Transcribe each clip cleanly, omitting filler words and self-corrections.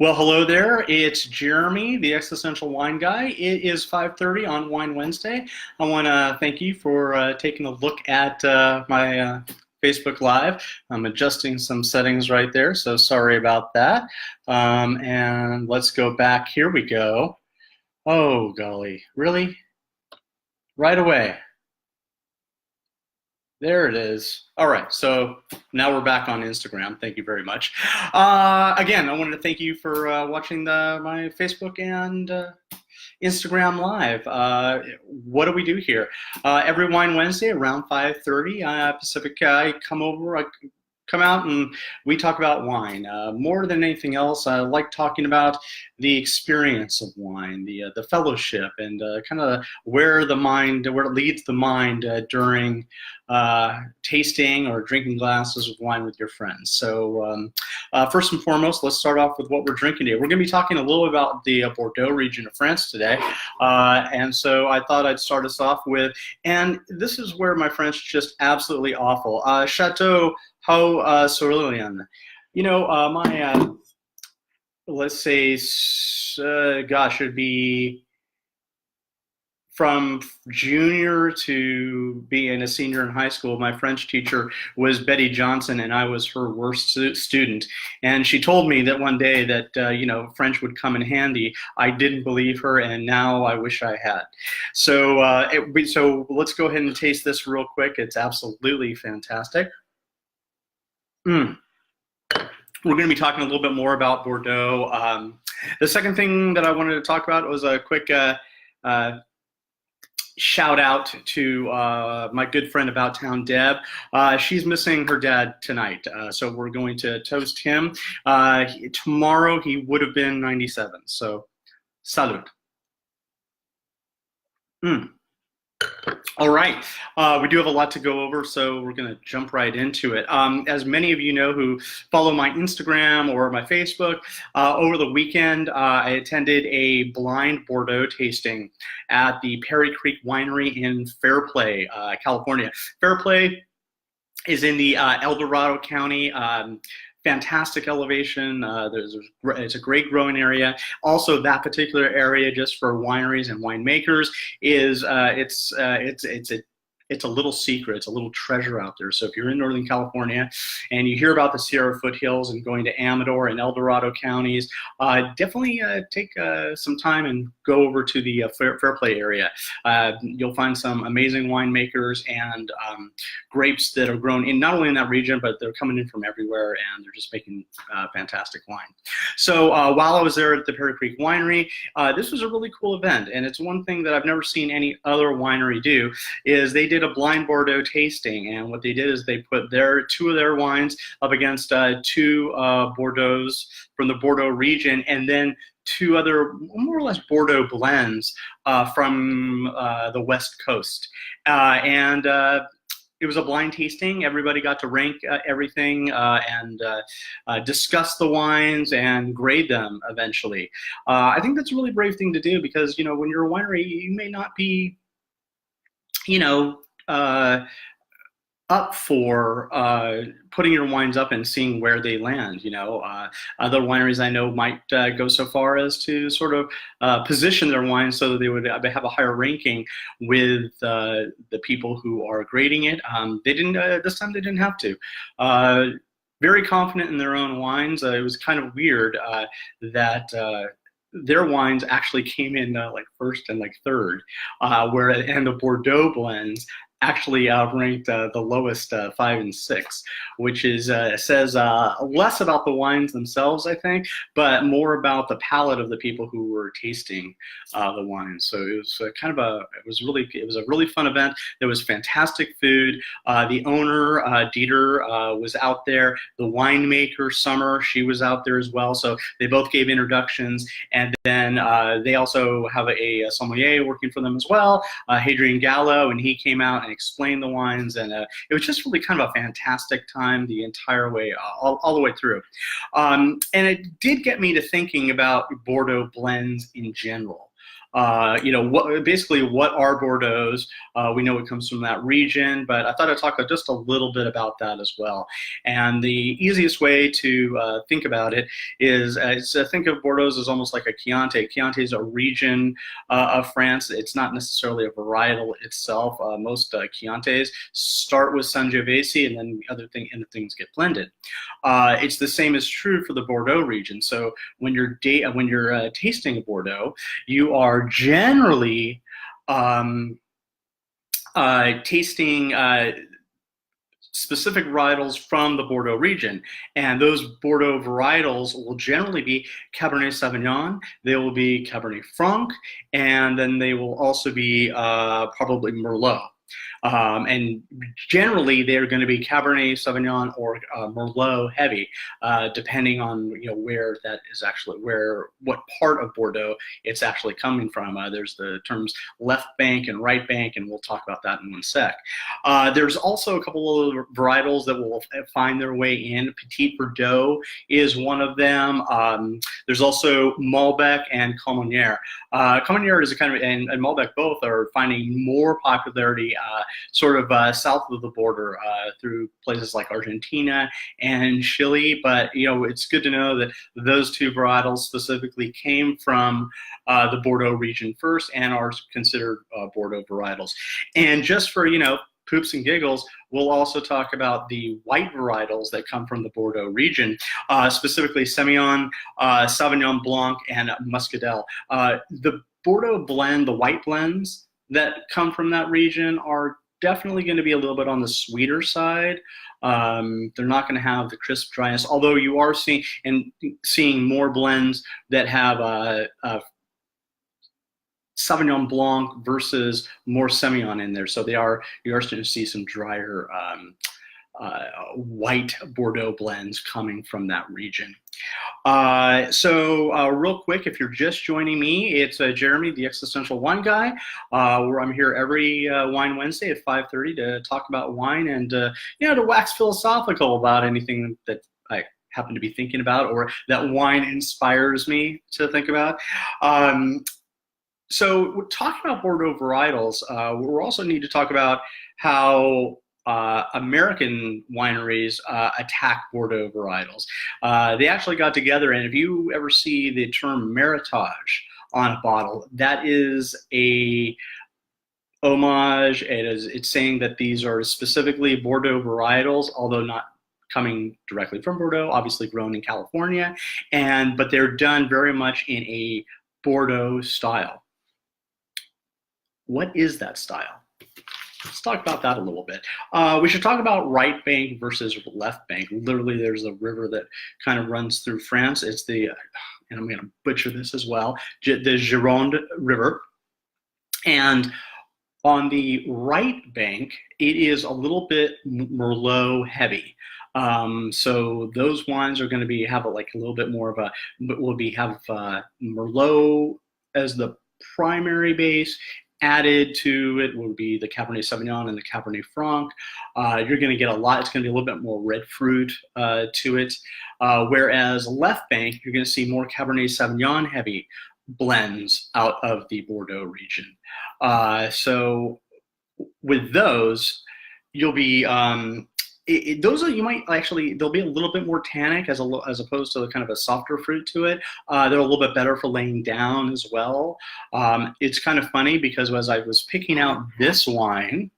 Well, hello there. It's Jeremy, the Existential Wine Guy. It is 5:30 on Wine Wednesday. I want to thank you for taking a look at my Facebook Live. I'm adjusting some settings right there, so sorry about that. And let's go back. Here we go. Oh, golly. Really? Right away. There it is. All right, so now we're back on Instagram. Thank you very much. Again, I wanted to thank you for watching my Facebook and Instagram Live. What do we do here? Every Wine Wednesday around 5:30 Pacific, I come out and we talk about wine. More than anything else, I like talking about the experience of wine, the fellowship, and kind of where it leads the mind during tasting or drinking glasses of wine with your friends. So first and foremost, let's start off with what we're drinking today. We're going to be talking a little about the Bordeaux region of France today, and so I thought I'd start us off with, and this is where my French is just absolutely awful. Chateau Cerulean. You know, my let's say, gosh, it'd be from junior to being a senior in high school. My French teacher was Betty Johnson, and I was her worst student. And she told me that one day that French would come in handy. I didn't believe her, and now I wish I had. So so let's go ahead and taste this real quick. It's absolutely fantastic. We're going to be talking a little bit more about Bordeaux. The second thing that I wanted to talk about was a quick shout out to my good friend About Town, Deb. She's missing her dad tonight, so we're going to toast him. Tomorrow he would have been 97, so salud. All right, we do have a lot to go over, so we're going to jump right into it. As many of you know who follow my Instagram or my Facebook, over the weekend I attended a blind Bordeaux tasting at the Perry Creek Winery in Fairplay, California. Fairplay is in the El Dorado County. Fantastic elevation. It's a great growing area. Also, that particular area, just for wineries and winemakers, is it's a little secret. It's a little treasure out there. So if you're in Northern California and you hear about the Sierra foothills and going to Amador and El Dorado counties, definitely take some time and go over to the Fairplay area. You'll find some amazing winemakers and grapes that are grown in not only in that region, but they're coming in from everywhere, and they're just making fantastic wine. So while I was there at the Perry Creek Winery, this was a really cool event, and it's one thing that I've never seen any other winery do. Is they did a blind Bordeaux tasting, and what they did is they put two of their wines up against two Bordeaux from the Bordeaux region, and then two other more or less Bordeaux blends from the West Coast. It was a blind tasting. Everybody got to rank everything and discuss the wines and grade them eventually. I think that's a really brave thing to do because, when you're a winery, you may not be, up for putting your wines up and seeing where they land. Other wineries I know might go so far as to sort of position their wines so that they would have a higher ranking with the people who are grading it. They didn't this time. They didn't have to. Very confident in their own wines. It was kind of weird that their wines actually came in like first and like third, and the Bordeaux blends actually ranked the lowest 5 and 6, which is says less about the wines themselves, I think, but more about the palate of the people who were tasting the wines. So it was it was a really fun event. There was fantastic food. The owner Dieter was out there. The winemaker Summer, she was out there as well. So they both gave introductions, and then they also have a sommelier working for them as well, Hadrian Gallo, and he came out and explain the wines, and it was just really kind of a fantastic time the entire way, all the way through. And it did get me to thinking about Bordeaux blends in general. You know, basically what are Bordeaux's? We know it comes from that region, but I thought I'd talk just a little bit about that as well. And the easiest way to think about it is think of Bordeaux's as almost like a Chianti. Chianti is a region of France. It's not necessarily a varietal itself. Most Chiantis start with Sangiovese, and then other things get blended. It's the same is true for the Bordeaux region. So when you're tasting a Bordeaux, you are generally tasting specific varietals from the Bordeaux region. And those Bordeaux varietals will generally be Cabernet Sauvignon, they will be Cabernet Franc, and then they will also be probably Merlot. And generally, they're going to be Cabernet Sauvignon or Merlot heavy, depending on where that is actually what part of Bordeaux it's actually coming from. There's the terms left bank and right bank, and we'll talk about that in one sec. There's also a couple of varietals that will find their way in. Petit Verdot is one of them. There's also Malbec and Comonier. Comonier is a kind of, and Malbec both are finding more popularity sort of south of the border through places like Argentina and Chile. But it's good to know that those two varietals specifically came from the Bordeaux region first and are considered Bordeaux varietals. And just for poops and giggles, we'll also talk about the white varietals that come from the Bordeaux region, specifically Semillon, Sauvignon Blanc, and Muscadel. The Bordeaux blend, the white blends that come from that region, are definitely going to be a little bit on the sweeter side. They're not going to have the crisp dryness, although you are seeing more blends that have Sauvignon Blanc versus more Semillon in there. So you are starting to see some drier white Bordeaux blends coming from that region. So real quick, if you're just joining me, it's Jeremy, the Existential Wine Guy, where I'm here every Wine Wednesday at 5:30 to talk about wine and to wax philosophical about anything that I happen to be thinking about or that wine inspires me to think about. So we're talking about Bordeaux varietals. We also need to talk about how American wineries attack Bordeaux varietals. They actually got together, and if you ever see the term Meritage on a bottle, that is a homage. It's saying that these are specifically Bordeaux varietals, although not coming directly from Bordeaux, obviously grown in California, but they're done very much in a Bordeaux style. What is that style? Let's talk about that a little bit. We should talk about right bank versus left bank. Literally, there's a river that kind of runs through France. It's and I'm going to butcher this as well, the Gironde River. And on the right bank, it is a little bit Merlot heavy. So those wines are going to have a little bit more of Merlot as the primary base. Added to it will be the Cabernet Sauvignon and the Cabernet Franc. You're going to get a lot. It's going to be a little bit more red fruit to it. Whereas left bank, you're going to see more Cabernet Sauvignon heavy blends out of the Bordeaux region. So with those, you'll be you might actually, they'll be a little bit more tannic as opposed to kind of a softer fruit to it. They're a little bit better for laying down as well. It's kind of funny because as I was picking out this wine,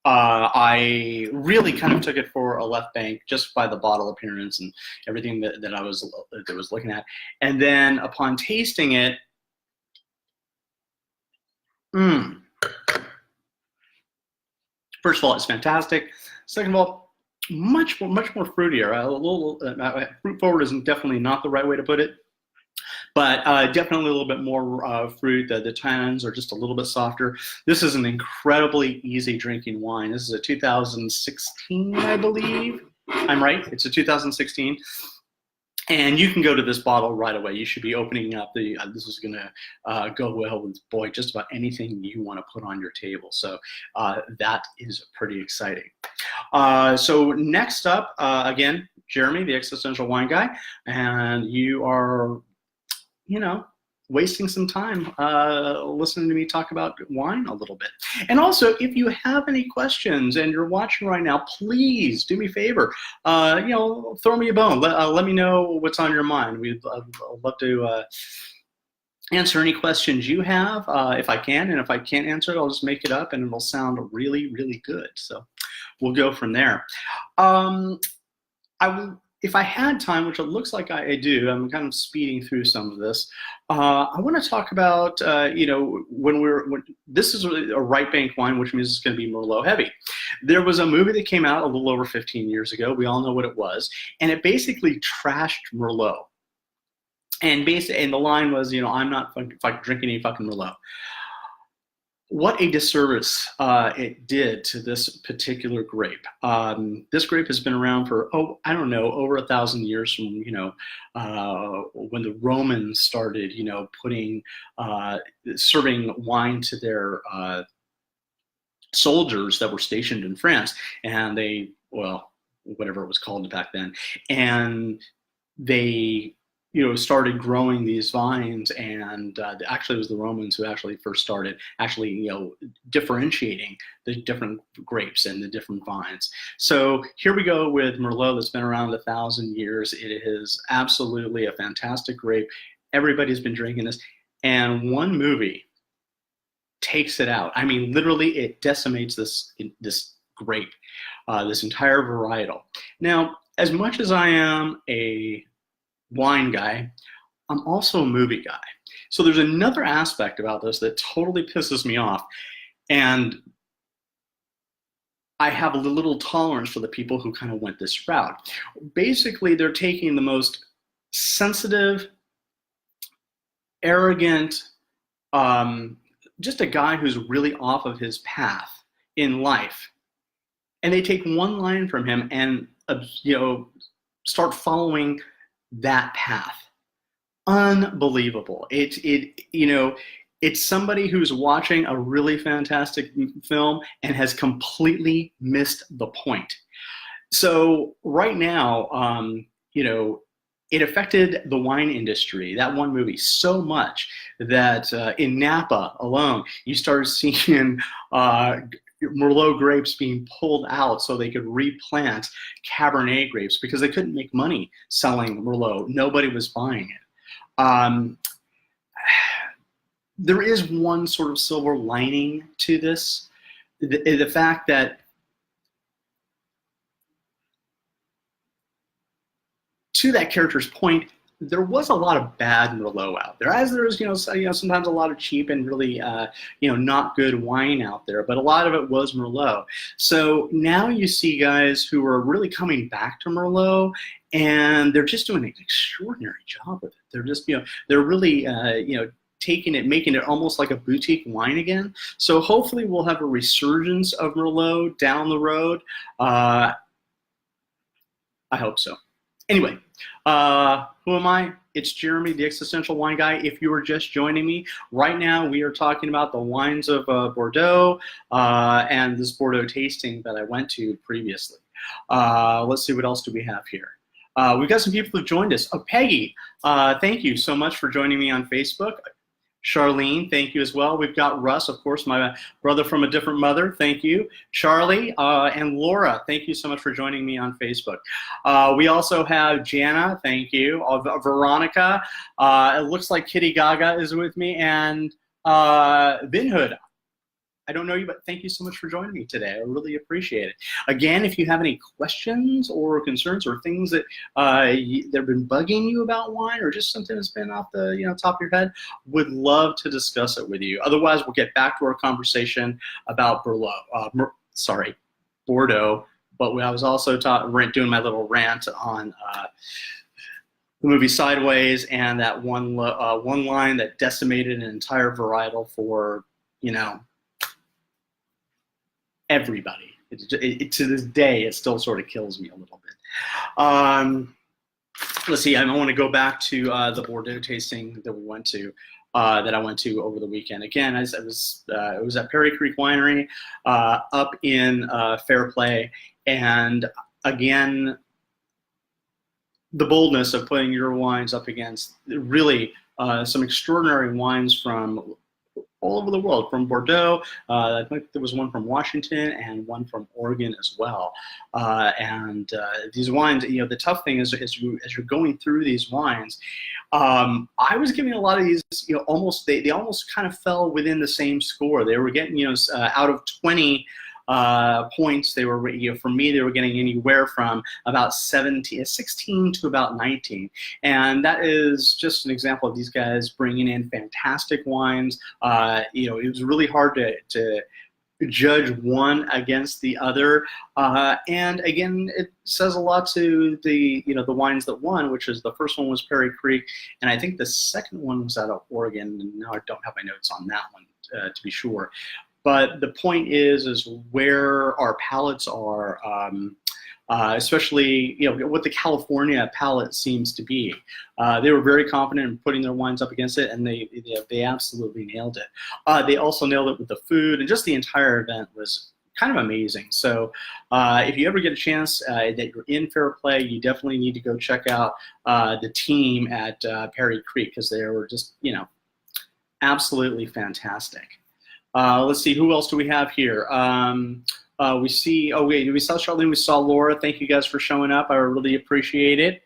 I really kind of took it for a left bank just by the bottle appearance and everything that I was looking at. And then upon tasting it, first of all, it's fantastic. Second of all, much more fruitier. A little fruit forward is definitely not the right way to put it, but definitely a little bit more fruit. The tannins are just a little bit softer. This is an incredibly easy drinking wine. This is a 2016, I believe. I'm right. It's a 2016. And you can go to this bottle right away. You should be opening up this is going to go well with, just about anything you want to put on your table. So that is pretty exciting. So next up, again, Jeremy, the Existential Wine Guy, and you are, wasting some time listening to me talk about wine a little bit. And also, if you have any questions and you're watching right now, please do me a favor. Throw me a bone. Let me know what's on your mind. I'd love to answer any questions you have if I can. And if I can't answer it, I'll just make it up and it'll sound really, really good. So we'll go from there. If I had time, which it looks like I do, I'm kind of speeding through some of this. I want to talk about, when this is a right bank wine, which means it's going to be Merlot heavy. There was a movie that came out a little over 15 years ago. We all know what it was, and it basically trashed Merlot. And the line was, I'm not drinking any fucking Merlot. What a disservice it did to this particular grape. This grape has been around for, over 1,000 years from, when the Romans started, serving wine to their soldiers that were stationed in France. And whatever it was called back then. And they started growing these vines, and actually it was the Romans who actually first started differentiating the different grapes and the different vines. So here we go with Merlot that's been around 1,000 years. It is absolutely a fantastic grape. Everybody's been drinking this, and one movie takes it out. I mean, literally it decimates this grape, this entire varietal. Now, as much as I am a wine guy, I'm also a movie guy. So there's another aspect about this that totally pisses me off. And I have a little tolerance for the people who kind of went this route. Basically, they're taking the most sensitive, arrogant, just a guy who's really off of his path in life. And they take one line from him and, start following that path. Unbelievable. It's somebody who's watching a really fantastic film and has completely missed the point. So right now, it affected the wine industry, that one movie, so much that in Napa alone, you started seeing Merlot grapes being pulled out so they could replant Cabernet grapes because they couldn't make money selling Merlot. Nobody was buying it. There is one sort of silver lining to this, the fact that to that character's point, there was a lot of bad Merlot out there, as there is, sometimes a lot of cheap and really, not good wine out there, but a lot of it was Merlot. So now you see guys who are really coming back to Merlot, and they're just doing an extraordinary job with it. They're just, they're really, taking it, making it almost like a boutique wine again. So hopefully we'll have a resurgence of Merlot down the road. I hope so. Anyway, who am I? It's Jeremy, the Existential Wine Guy. If you were just joining me, right now we are talking about the wines of Bordeaux and this Bordeaux tasting that I went to previously. Let's see, what else do we have here? We've got some people who've joined us. Oh, Peggy, thank you so much for joining me on Facebook. Charlene, thank you as well. We've got Russ, of course, my brother from a different mother. Thank you. Charlie and Laura, thank you so much for joining me on Facebook. We also have Jana, thank you. Veronica, it looks like Kitty Gaga is with me, and Vinhood. I don't know you, but thank you so much for joining me today. I really appreciate it. Again, if you have any questions or concerns or things that that have been bugging you about wine, or just something that's been off the top of your head, would love to discuss it with you. Otherwise, we'll get back to our conversation about Bordeaux. But I was also doing my little rant on the movie Sideways and that one line that decimated an entire varietal for everybody. To this day, it still sort of kills me a little bit. Let's see. I want to go back to the Bordeaux tasting that we went to, that I went to over the weekend. Again, it was at Perry Creek Winery up in Fairplay, and again, the boldness of putting your wines up against really some extraordinary wines from all over the world, from Bordeaux. I think there was one from Washington and one from Oregon as well. These wines, the tough thing is as you're going through these wines, I was giving a lot of these, almost they almost kind of fell within the same score. They were getting, out of 20 points, they were, for me, they were getting anywhere from about 16 to about 19. And that is just an example of these guys bringing in fantastic wines. It was really hard to judge one against the other. And again, it says a lot to the wines that won, which is the first one was Perry Creek, and I think the second one was out of Oregon. And now I don't have my notes on that one to be sure. But the point is where our palates are, especially what the California palate seems to be. They were very confident in putting their wines up against it, and they absolutely nailed it. They also nailed it with the food, and just the entire event was kind of amazing. So if you ever get a chance that you're in Fair Play, you definitely need to go check out the team at Perry Creek, because they were just absolutely fantastic. Let's see, who else do we have here? We saw Charlene, we saw Laura. Thank you guys for showing up. I really appreciate it.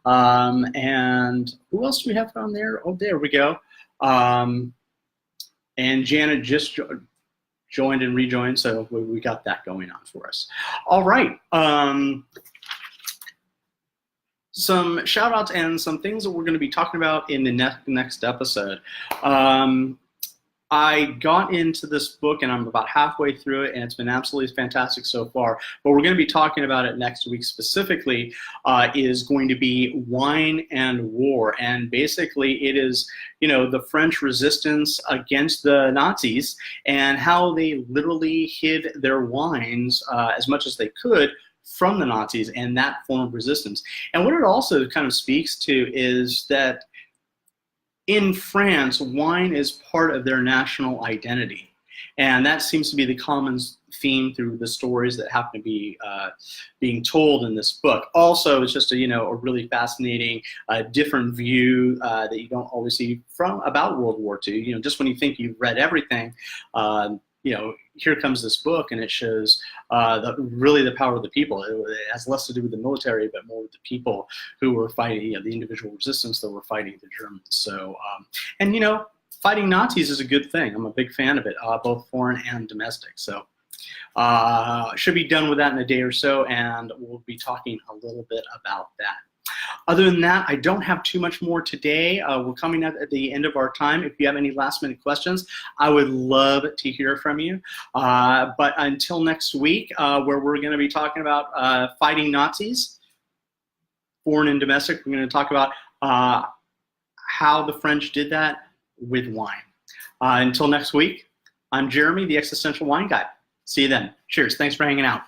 And who else do we have on there? Oh, there we go. And Janet just joined and rejoined, so we got that going on for us. All right. Some shout outs and some things that we're going to be talking about in the next episode. I got into this book, and I'm about halfway through it, and it's been absolutely fantastic so far. But we're going to be talking about it next week specifically. Is going to be Wine and War, and basically it is the French resistance against the Nazis and how they literally hid their wines as much as they could from the Nazis and that form of resistance. And what it also kind of speaks to is that in France, wine is part of their national identity. And that seems to be the common theme through the stories that happen to be being told in this book. Also, it's just a really fascinating, different view that you don't always see about World War II. Just when you think you've read everything, here comes this book, and it shows really the power of the people. It has less to do with the military, but more with the people who were fighting, the individual resistance that were fighting the Germans. So, fighting Nazis is a good thing. I'm a big fan of it, both foreign and domestic. So, should be done with that in a day or so, and we'll be talking a little bit about that. Other than that, I don't have too much more today. We're coming up at the end of our time. If you have any last-minute questions, I would love to hear from you. But until next week, where we're going to be talking about fighting Nazis, foreign and domestic, we're going to talk about how the French did that with wine. Until next week, I'm Jeremy, the Existential Wine Guy. See you then. Cheers. Thanks for hanging out.